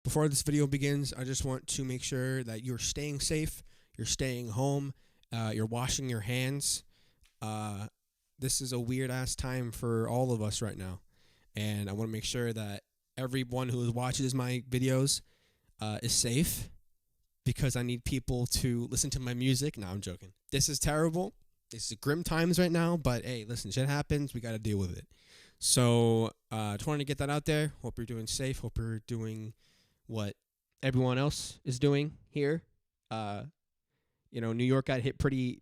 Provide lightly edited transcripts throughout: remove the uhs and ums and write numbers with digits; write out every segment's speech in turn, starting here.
Before this video begins, I just want to make sure that you're staying safe, you're staying home, you're washing your hands. This is a weird-ass time for all of us right now, and I want to make sure that everyone who watches my videos is safe, because I need people to listen to my music. No, I'm joking. This is terrible. This is grim times right now, but hey, listen, shit happens. We got to deal with it. So just wanted to get that out there. Hope you're doing safe. Hope you're doing what everyone else is doing here. New York got hit pretty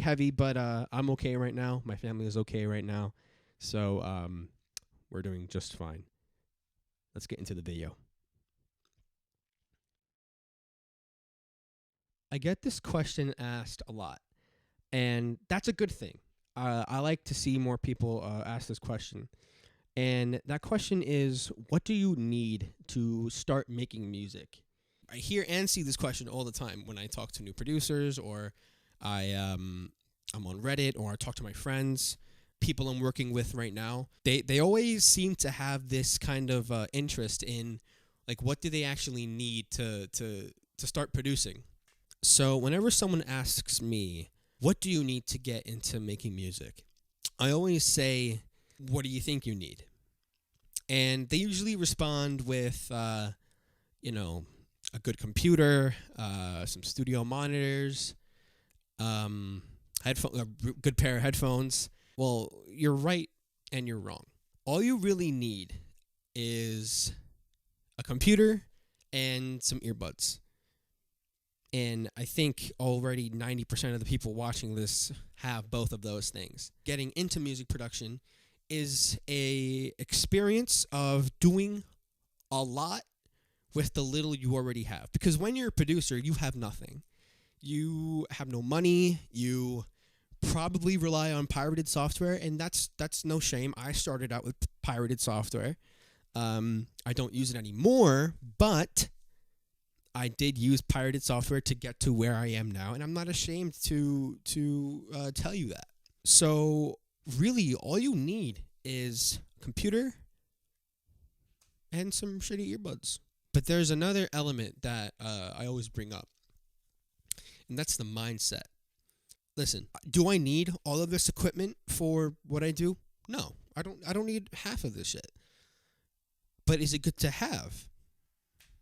heavy, but I'm okay right now. My family is okay right now. So we're doing just fine. Let's get into the video. I get this question asked a lot, and that's a good thing. I like to see more people ask this question. And that question is, what do you need to start making music? I hear and see this question all the time when I talk to new producers, or I'm on Reddit, or I talk to my friends, people I'm working with right now. They always seem to have this kind of interest in, like, what do they actually need to start producing? So whenever someone asks me, what do you need to get into making music? I always say, what do you think you need? And they usually respond with, a good computer, some studio monitors, a good pair of headphones. Well, you're right and you're wrong. All you really need is a computer and some earbuds. And I think already 90% of the people watching this have both of those things. Getting into music production is a experience of doing a lot with the little you already have. Because when you're a producer, you have nothing. You have no money. You probably rely on pirated software, and that's no shame. I started out with pirated software. I don't use it anymore, but I did use pirated software to get to where I am now, and I'm not ashamed to tell you that. So really, all you need is a computer and some shitty earbuds. But there's another element that I always bring up, and that's the mindset. Listen, do I need all of this equipment for what I do? No, I don't need half of this shit. But is it good to have?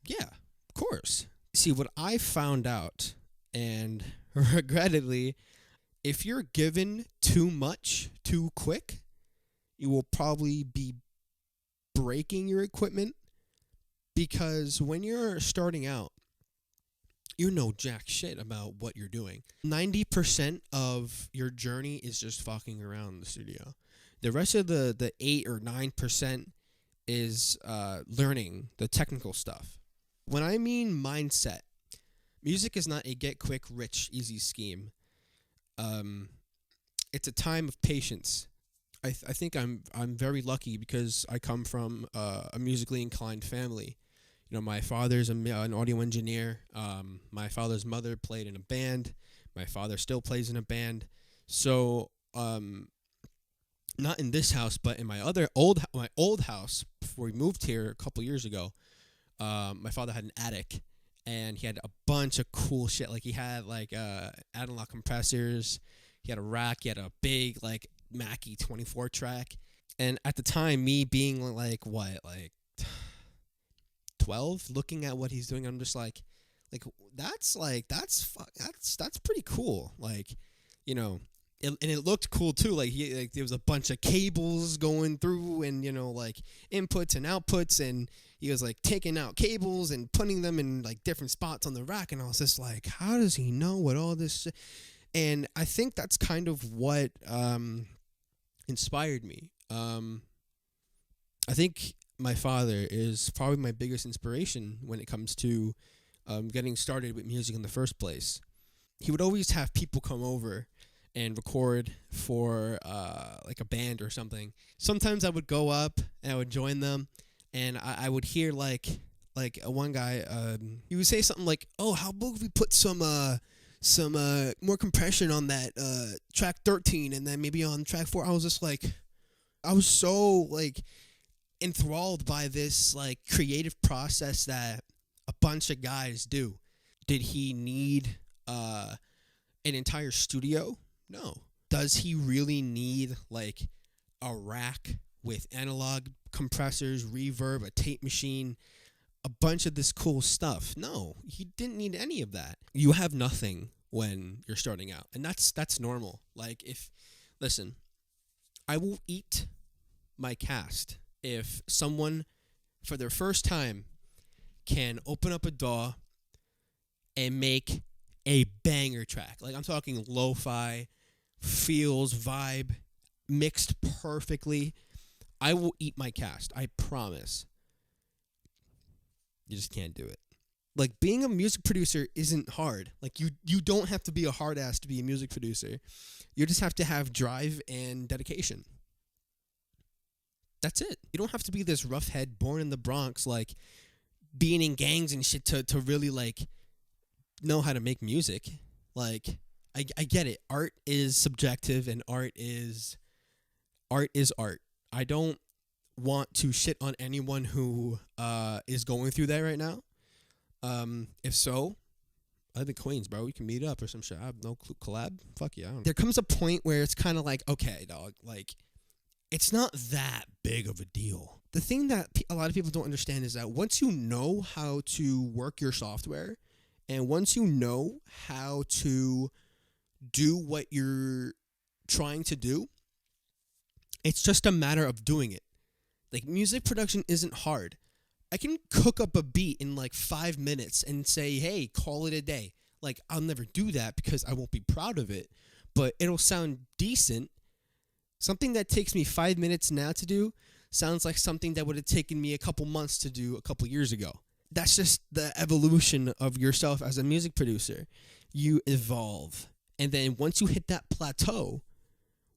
Yeah, of course. See, what I found out, and regrettably, if you're given too much too quick, you will probably be breaking your equipment, because when you're starting out, you know jack shit about what you're doing. 90% of your journey is just fucking around in the studio. The rest of the 8 or 9% is learning the technical stuff. When I mean mindset, music is not a get-quick-rich, easy scheme. It's a time of patience. I think I'm very lucky because I come from a musically inclined family. My father's an audio engineer. My father's mother played in a band. My father still plays in a band. So, not in this house, but in my old house before we moved here a couple years ago, my father had an attic, and he had a bunch of cool shit. Like, he had analog compressors. He had a rack. He had a big Mackie 24 track. And at the time, me being 12, looking at what he's doing, I'm just that's pretty cool. And it looked cool too. There was a bunch of cables going through, and inputs and outputs, and he was taking out cables and putting them in different spots on the rack, and I was just how does he know what all this shit? And I think that's kind of what inspired me. I think my father is probably my biggest inspiration when it comes to getting started with music in the first place. He would always have people come over and record for a band or something. Sometimes I would go up and I would join them, and I would hear one guy, he would say something like, "Oh, how about if we put some more compression on that track 13, and then maybe on track 4." I was just I was so enthralled by this creative process that bunch of guys do. Did he need an entire studio? No. Does he really need like a rack with analog compressors, reverb, a tape machine, a bunch of this cool stuff? No, he didn't need any of that. You have nothing when you're starting out, and that's normal. Like, listen, I will eat my cast if someone for their first time can open up a DAW and make a banger track. Like, I'm talking lo-fi, feels, vibe, mixed perfectly. I will eat my cast. I promise. You just can't do it. Like, being a music producer isn't hard. Like, you don't have to be a hard ass to be a music producer. You just have to have drive and dedication. That's it. You don't have to be this rough head born in the Bronx, like, being in gangs and shit to really, like, know how to make music. Like, I get it. Art is subjective, and art is art. I don't want to shit on anyone who is going through that right now. If so, I live in Queens, bro. We can meet up or some shit. I have no clue. Collab? Fuck yeah. I don't know. There comes a point where it's kind of like, okay, dog, like, it's not that big of a deal. The thing that a lot of people don't understand is that once you know how to work your software, and once you know how to do what you're trying to do, it's just a matter of doing it. Like, music production isn't hard. I can cook up a beat in like 5 minutes and say, hey, call it a day. Like, I'll never do that because I won't be proud of it, but it'll sound decent. Something that takes me 5 minutes now to do sounds like something that would have taken me a couple months to do a couple years ago. That's just the evolution of yourself as a music producer. You evolve. And then once you hit that plateau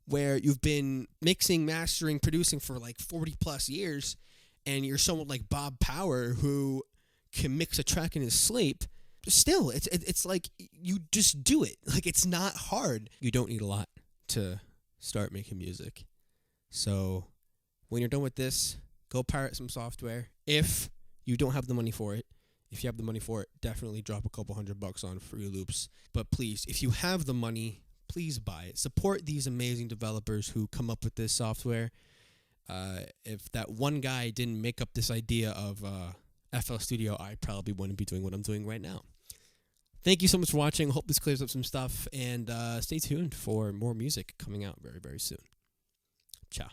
where you've been mixing, mastering, producing for like 40 plus years, and you're someone like Bob Power who can mix a track in his sleep, still, it's like you just do it. Like, it's not hard. You don't need a lot to start making music. So when you're done with this, go pirate some software. If you don't have the money for it, if you have the money for it, definitely drop a couple $100 on Fruity Loops. But please, if you have the money, please buy it. Support these amazing developers who come up with this software. If that one guy didn't make up this idea of FL Studio, I probably wouldn't be doing what I'm doing right now. Thank you so much for watching. Hope this clears up some stuff, and stay tuned for more music coming out very, very soon. Ciao.